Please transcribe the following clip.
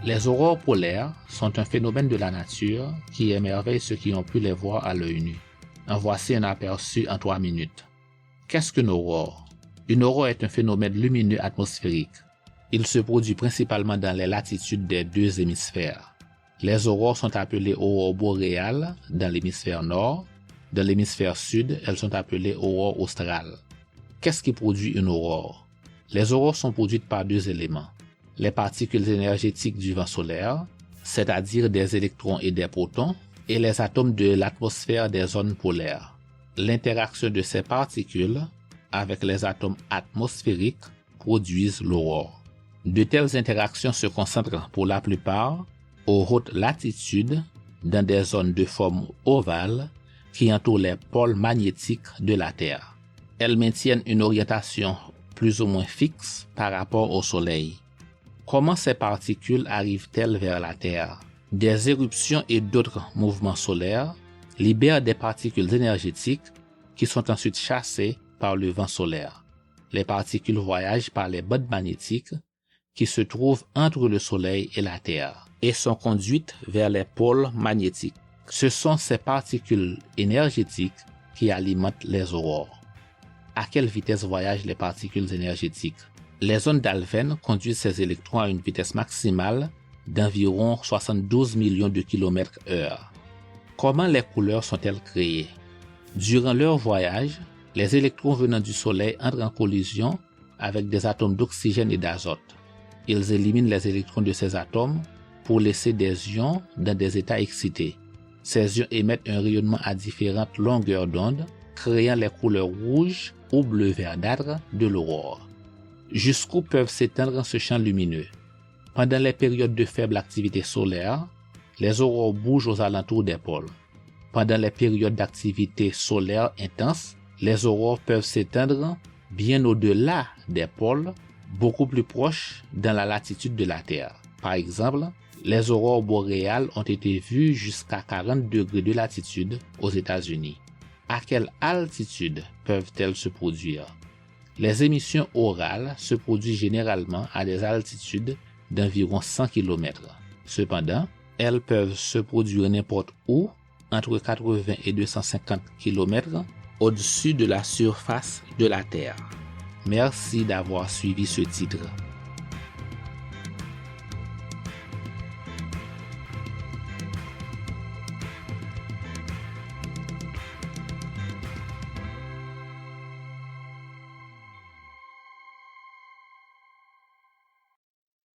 Les aurores polaires sont un phénomène de la nature qui émerveille ceux qui ont pu les voir à l'œil nu. En voici un aperçu en 3 minutes. Qu'est-ce qu'une aurore? Une aurore est un phénomène lumineux atmosphérique. Il se produit principalement dans les latitudes des 2 hémisphères. Les aurores sont appelées aurores boréales dans l'hémisphère nord. Dans l'hémisphère sud, elles sont appelées aurores australes. Qu'est-ce qui produit une aurore? Les aurores sont produites par 2 éléments. Les particules énergétiques du vent solaire, c'est-à-dire des électrons et des protons, et les atomes de l'atmosphère des zones polaires. L'interaction de ces particules avec les atomes atmosphériques produisent l'aurore. De telles interactions se concentrent pour la plupart aux hautes latitudes dans des zones de forme ovale qui entourent les pôles magnétiques de la Terre. Elles maintiennent une orientation plus ou moins fixe par rapport au Soleil. Comment ces particules arrivent-elles vers la Terre? Des éruptions et d'autres mouvements solaires libèrent des particules énergétiques qui sont ensuite chassées par le vent solaire. Les particules voyagent par les bandes magnétiques qui se trouvent entre le Soleil et la Terre et sont conduites vers les pôles magnétiques. Ce sont ces particules énergétiques qui alimentent les aurores. À quelle vitesse voyagent les particules énergétiques? Les ondes d'Alfvén conduisent ces électrons à une vitesse maximale d'environ 72 millions de km/h. Comment les couleurs sont-elles créées? Durant leur voyage, les électrons venant du Soleil entrent en collision avec des atomes d'oxygène et d'azote. Ils éliminent les électrons de ces atomes pour laisser des ions dans des états excités. Ces ions émettent un rayonnement à différentes longueurs d'onde, créant les couleurs rouge ou bleu verdâtre de l'aurore. Jusqu'où peuvent s'étendre ce champ lumineux? Pendant les périodes de faible activité solaire, les aurores bougent aux alentours des pôles. Pendant les périodes d'activité solaire intense, les aurores peuvent s'étendre bien au-delà des pôles, beaucoup plus proches dans la latitude de la Terre. Par exemple, les aurores boréales ont été vues jusqu'à 40 degrés de latitude aux États-Unis. À quelle altitude peuvent-elles se produire? Les émissions aurales se produisent généralement à des altitudes d'environ 100 km. Cependant, elles peuvent se produire n'importe où, entre 80 et 250 km au-dessus de la surface de la Terre. Merci d'avoir suivi ce titre.